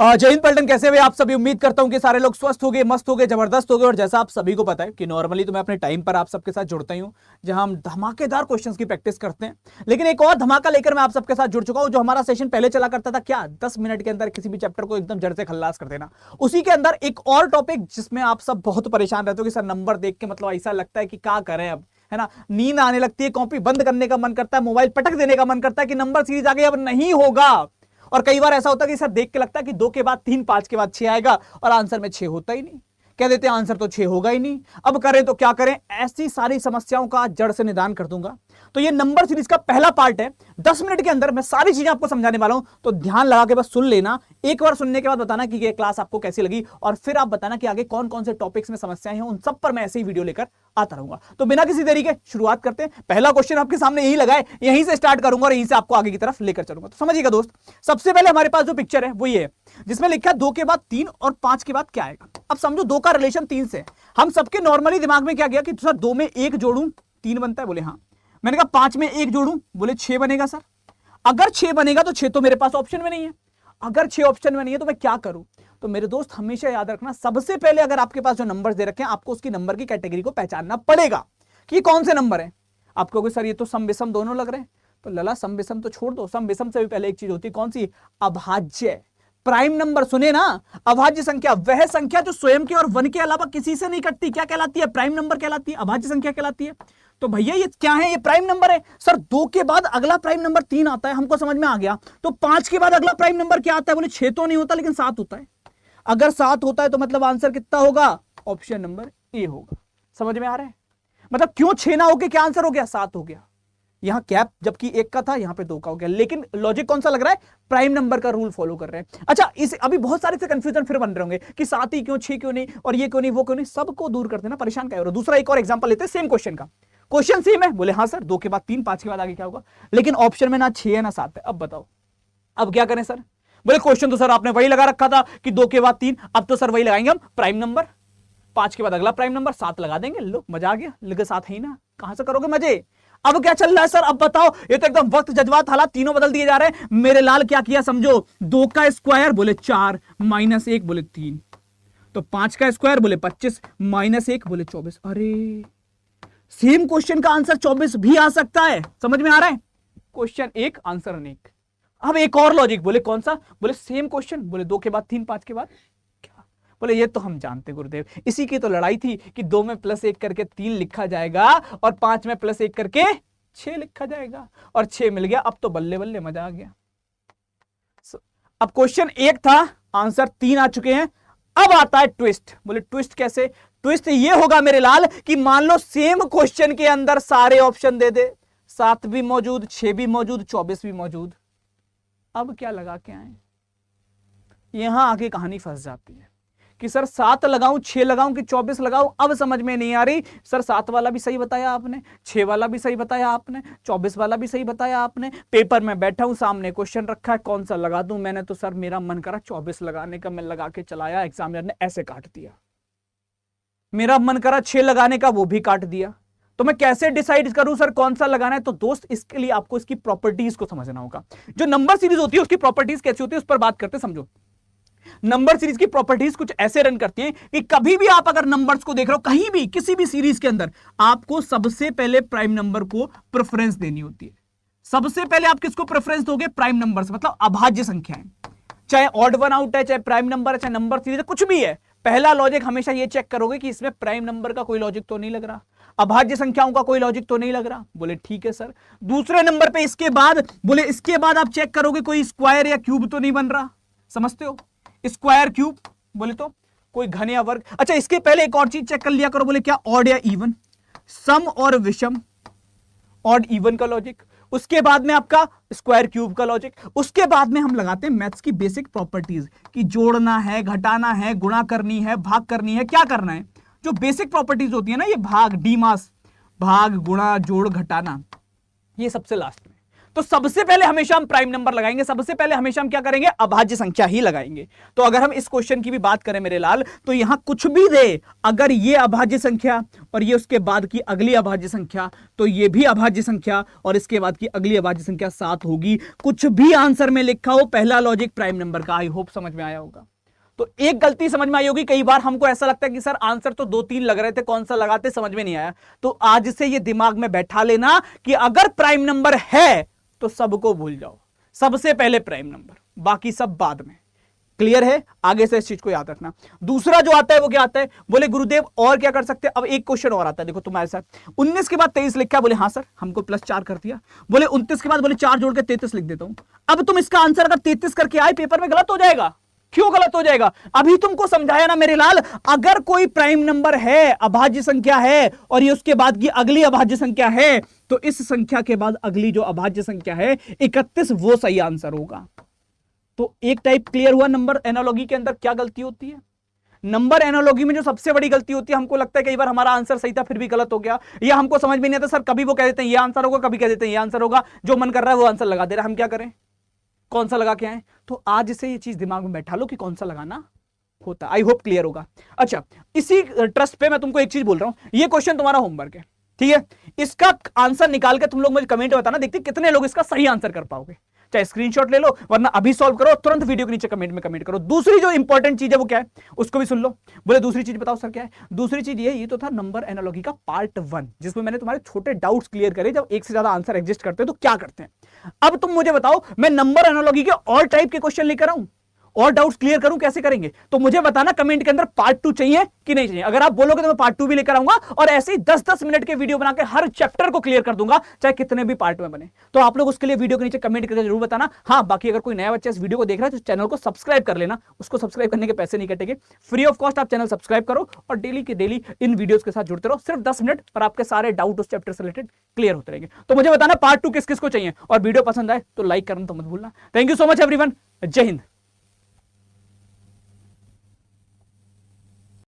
जय हिंद पलटन, कैसे हुए आप सभी। उम्मीद करता हूं कि सारे लोग स्वस्थ हो गए, मस्त हो गए, जबरदस्त हो गए। और जैसा आप सभी को पता है कि नॉर्मली तो मैं अपने टाइम पर आप सबके साथ जुड़ता ही हूं, जहां हम धमाकेदार क्वेश्चंस की प्रैक्टिस करते हैं। लेकिन एक और धमाका लेकर मैं आप सबके साथ जुड़ चुका हूं। जो हमारा सेशन पहले चला करता था, क्या 10 मिनट के अंदर किसी भी चैप्टर को एकदम जड़ से खल्लास कर देना, उसी के अंदर एक और टॉपिक जिसमें आप सब बहुत परेशान रहते हो कि सर नंबर देख के मतलब ऐसा लगता है कि क्या करें अब, है ना। नींद आने लगती है, कॉपी बंद करने का मन करता है, मोबाइल पटक देने का मन करता है कि नंबर सीरीज आ गई, अब नहीं होगा। और कई बार ऐसा होता है कि सर देख के लगता है कि 2 के बाद 3, 5 के बाद 6 आएगा, और आंसर में 6 होता ही नहीं। कह देते हैं आंसर तो 6 होगा ही नहीं, अब करें तो क्या करें। ऐसी सारी समस्याओं का जड़ से निदान कर दूंगा। तो ये नंबर सीरीज का पहला पार्ट है। 10 मिनट के अंदर मैं सारी चीजें आपको समझाने वाला हूं, तो ध्यान लगा के बस सुन लेना। एक बार सुनने के बाद बताना कि ये क्लास आपको कैसी लगी, और फिर आप बताना कि आगे कौन कौन से टॉपिक्स में समस्याएं हैं। उन सब पर मैं ऐसे ही वीडियो लेकर आता रहूंगा। तो बिना किसी देरी के शुरुआत करते हैं। पहला क्वेश्चन आपके सामने यही लगा है, यहीं से स्टार्ट करूंगा और यहीं से आपको आगे की तरफ लेकर चलूंगा। तो समझिएगा दोस्त, सबसे पहले हमारे पास जो पिक्चर है वो ये है, जिसमें लिखा है 2 के बाद 3 और 5 के बाद क्या आएगा। अब समझो 2 का रिलेशन 3 से। हम सबके नॉर्मली दिमाग में क्या गया कि सर 2 में 1 जोड़ूं 3 बनता है, बोले हाँ। मैंने कहा 5 में 1 जोड़ूं, बोले 6 बनेगा सर। अगर 6 बनेगा तो 6 तो मेरे पास ऑप्शन में नहीं है। अगर 6 ऑप्शन में नहीं है तो मैं क्या करूं। तो मेरे दोस्त हमेशा याद रखना, सबसे पहले अगर आपके पास जो नंबर्स दे रखे हैं, आपको उसकी नंबर की कैटेगरी को पहचानना पड़ेगा कि कौन से नंबर है। आप कहोगे सर ये तो सम विषम दोनों लग रहे हैं, तो लला सम विषम तो छोड़ दो। सम विषम से भी पहले एक चीज होती है, कौन सी? अभाज्य। प्राइम नंबर सुने ना, अभाज्य संख्या वह संख्या जो स्वयं के और 1 के अलावा किसी से नहीं कटती, क्या कहलाती है? प्राइम नंबर कहलाती है, अभाज्य संख्या कहलाती है। तो भैया ये क्या है? ये प्राइम नंबर है। सर 2 के बाद अगला प्राइम नंबर 3 आता है, हमको समझ में आ गया। तो 5 के बाद अगला प्राइम नंबर क्या आता है? बोले 6 तो नहीं होता, लेकिन 7 होता है। अगर 7 होता है तो मतलब आंसर कितना होगा? ऑप्शन नंबर ए होगा। समझ में आ रहा है? मतलब क्यों 6 ना होके क्या आंसर हो गया? 7 हो गया। यहां कैप जबकि 1 का था, यहां पे 2 का हो गया। लेकिन लॉजिक कौन सा लग रहा है? प्राइम नंबर का रूल फॉलो कर रहे हैं। अच्छा, इस अभी बहुत सारे से कंफ्यूजन फिर बन रहे होंगे कि 7 ही क्यों, 6 क्यों नहीं, और ये क्यों नहीं, वो क्यों नहीं। सबको दूर कर देना, परेशान क्या हो रहा है। दूसरा एक और एग्जांपल लेते हैं सेम क्वेश्चन का। क्वेश्चन सेम है, बोले हाँ सर 2 के बाद 3, 5 के बाद आगे क्या होगा। लेकिन ऑप्शन में ना 6 है ना 7 है। अब बताओ अब क्या करें सर। बोले क्वेश्चन तो सर आपने वही लगा रखा था कि 2 के बाद 3, अब तो सर वही लगाएंगे हम, प्राइम नंबर। 5 के बाद अगला प्राइम नंबर 7 लगा देंगे। लो मजा आ गया, लेकिन 7 है ही ना, कहां से करोगे मजे। अब क्या चल रहा है सर, अब बताओ। ये तो एकदम वक्त जज्बात हालात तीनों बदल दिए जा रहे हैं। मेरे लाल क्या किया समझो, 2 का स्क्वायर बोले 4 माइनस 1 बोले 3, तो 5 का स्क्वायर बोले 25 माइनस 1 बोले 24। अरे सेम क्वेश्चन का आंसर 24 भी आ सकता है। समझ में आ रहा है? क्वेश्चन एक, आंसर अनेक। अब एक और लॉजिक, बोले कौन सा? बोले सेम क्वेश्चन, बोले 2 के बाद 3, 5 के बाद क्या। बोले ये तो हम जानते गुरुदेव, इसी की तो लड़ाई थी कि 2 में +1 करके 3 लिखा जाएगा और 5 में +1 करके 6 लिखा जाएगा, और 6 मिल गया। अब तो बल्ले बल्ले मजा आ गया। अब क्वेश्चन 1 था, आंसर 3 आ चुके हैं। अब आता है ट्विस्ट। बोले ट्विस्ट कैसे? ट्विस्ट ये होगा मेरे लाल कि मान लो सेम क्वेश्चन के अंदर सारे ऑप्शन दे दे, 7 भी मौजूद, 6 भी मौजूद, 24 भी मौजूद। अब क्या लगा के आए? यहां आके कहानी फंस जाती है कि सर 7 लगाऊं, 6 लगाऊं कि 24 लगाऊं। अब समझ में नहीं आ रही। सर 7 वाला भी सही बताया आपने, 6 वाला भी सही बताया आपने, 24 वाला भी सही बताया आपने। पेपर में बैठा हूं, सामने क्वेश्चन रखा है, कौन सा लगा दूं। मैंने तो सर मेरा मन करा 24 लगाने का, मैं लगा के चलाया, एग्जामिनर ने ऐसे काट दिया। मेरा मन करा 6 लगाने का, वो भी काट दिया। तो मैं कैसे डिसाइड करूं सर कौन सा लगाना है। तो दोस्त इसके लिए आपको इसकी प्रॉपर्टीज को समझना होगा। जो नंबर सीरीज होती है उसकी प्रॉपर्टीज कैसी होती है, उस पर बात करते समझो। नंबर सीरीज की प्रॉपर्टीज कुछ ऐसे रन करती हैं कि कभी भी आप अगर नंबर्स को देख रहे हो कहीं भी किसी भी सीरीज के अंदर, आपको सबसे पहले प्राइम नंबर को प्रेफरेंस देनी होती है। सबसे पहले आप किसको प्रेफरेंस दोगे? प्राइम नंबर्स, मतलब अभाज्य संख्याएं। चाहे ऑड वन आउट है, चाहे प्राइम नंबर है, चाहे नंबर सीरीज है, कुछ भी है। पहला लॉजिक हमेशा ये चेक करोगे कि इसमें प्राइम नंबर का कोई लॉजिक तो नहीं लग रहा, अभाज्य संख्याओं का कोई लॉजिक तो नहीं लग रहा। बोले ठीक है सर। दूसरे नंबर पे इसके बाद, बोले इसके बाद आप चेक करोगे कोई स्क्वायर या क्यूब तो नहीं बन रहा। समझते हो? स्क्वायर क्यूब, बोले तो कोई घन या वर्ग। अच्छा, इसके पहले एक और चीज चेक कर लिया करो, बोले क्या? ऑड या इवन, सम और विषम, ऑड इवन का लॉजिक। उसके बाद में आपका स्क्वायर क्यूब का लॉजिक। उसके बाद में हम लगाते हैं मैथ्स की बेसिक प्रॉपर्टीज कि जोड़ना है, घटाना है, गुणा करनी है, भाग करनी है, क्या करना है। जो बेसिक प्रॉपर्टीज होती है ना, ये भाग, डीमास, भाग, गुणा, जोड़, घटाना, ये सबसे लास्ट में। तो सबसे पहले हमेशा हम प्राइम नंबर लगाएंगे, सबसे पहले हमेशा हम क्या करेंगे, अभाज्य संख्या ही लगाएंगे। तो अगर हम इस क्वेश्चन की भी बात करें मेरे लाल, तो यहां कुछ भी दे, अगर ये अभाज्य संख्या और ये उसके बाद की अगली अभाज्य संख्या, तो ये भी अभाज्य संख्या और इसके बाद की अगली अभाज्य संख्या 7 होगी। कुछ भी आंसर में लिखा हो, पहला लॉजिक प्राइम नंबर का। आई होप समझ में आया होगा। तो एक गलती समझ में आई होगी, कई बार हमको ऐसा लगता है कि सर आंसर तो 2-3 लग रहे थे, कौन सा लगाते समझ में नहीं आया। तो आज से ये दिमाग में बैठा लेना कि अगर प्राइम नंबर है तो सबको भूल जाओ, सबसे पहले प्राइम नंबर, बाकी सब बाद में। क्लियर है? आगे से इस चीज को याद रखना। दूसरा जो आता है वो क्या आता है, बोले गुरुदेव और क्या कर सकते हैं। अब एक क्वेश्चन और आता है, देखो तुम्हारे साथ 19 के बाद 23 लिखा, बोले हाँ सर हमको +4 कर दिया। बोले 29 के बाद बोले 4 जोड़ के 33 लिख देता हूं। अब तुम इसका आंसर अगर 33 करके आए पेपर में, गलत हो जाएगा। क्यों गलत हो जाएगा? अभी तुमको समझाया ना मेरे लाल, अगर कोई प्राइम नंबर है, अभाज्य संख्या है और ये उसके बाद की अगली अभाज्य संख्या है, तो इस संख्या के बाद अगली जो अभाज्य संख्या है 31, वो सही आंसर होगा। तो एक टाइप क्लियर हुआ। नंबर एनालॉजी के अंदर क्या गलती होती है? नंबर एनालॉजी में जो सबसे बड़ी गलती होती है, हमको लगता है कई बार हमारा आंसर सही था फिर भी गलत हो गया, या हमको समझ में नहीं आता सर, कभी वो कह देते हैं ये आंसर होगा, कभी कह देते हैं ये आंसर होगा, जो मन कर रहा है वो आंसर लगा दे रहा है। हम क्या करें, कौन सा लगा के आए? तो आज से ये चीज दिमाग में बैठा लो कि कौन सा लगाना होता। आई होप क्लियर होगा। अच्छा, इसी ट्रस्ट पे मैं तुमको एक चीज बोल रहा हूं, ये क्वेश्चन तुम्हारा होमवर्क है, ठीक है? इसका आंसर निकाल के तुम लोग मुझे कमेंट में बताना, देखते कितने लोग इसका सही आंसर कर पाओगे। चाहे स्क्रीनशॉट ले लो, वरना अभी सॉल्व करो, तुरंत वीडियो के नीचे कमेंट में कमेंट करो। दूसरी जो इंपॉर्टेंट चीज है वो क्या है, उसको भी सुन लो। बोले दूसरी चीज बताओ सर क्या है? दूसरी चीज ये तो था नंबर एनालॉजी का पार्ट 1, जिसमें मैंने तुम्हारे छोटे डाउट्स क्लियर करे, जब एक से ज्यादा आंसर एग्जिस्ट करते हैं तो क्या करते हैं। अब तुम मुझे बताओ, मैं नंबर एनालॉजी के और टाइप के क्वेश्चन लेकर आऊं और डाउट्स क्लियर करूं, कैसे करेंगे? तो मुझे बताना कमेंट के अंदर पार्ट 2 चाहिए कि नहीं चाहिए। अगर आप बोलोगे तो मैं पार्ट 2 भी लेकर आऊंगा और ऐसे ही 10-10 मिनट के वीडियो बना के हर चैप्टर को क्लियर कर दूंगा, चाहे कितने भी पार्ट में बने। तो आप लोग उसके लिए वीडियो के नीचे कमेंट करके जरूर बताना। हाँ, बाकी अगर कोई नया बच्चा इस वीडियो को देख रहा है तो चैनल को सब्सक्राइब कर लेना, उसको सब्सक्राइब करने के पैसे नहीं कटेंगे, फ्री ऑफ कॉस्ट आप चैनल सब्सक्राइब करो और डेली के डेली इन वीडियोस के साथ जुड़ते रहो। सिर्फ 10 मिनट पर आपके सारे डाउट उस चैप्टर से रिलेटेड क्लियर होते रहेंगे। तो मुझे बताना पार्ट 2 किस किस को चाहिए, और वीडियो पसंद आए तो लाइक करना तो मत भूलना। Thank you so much everyone, जय हिंद।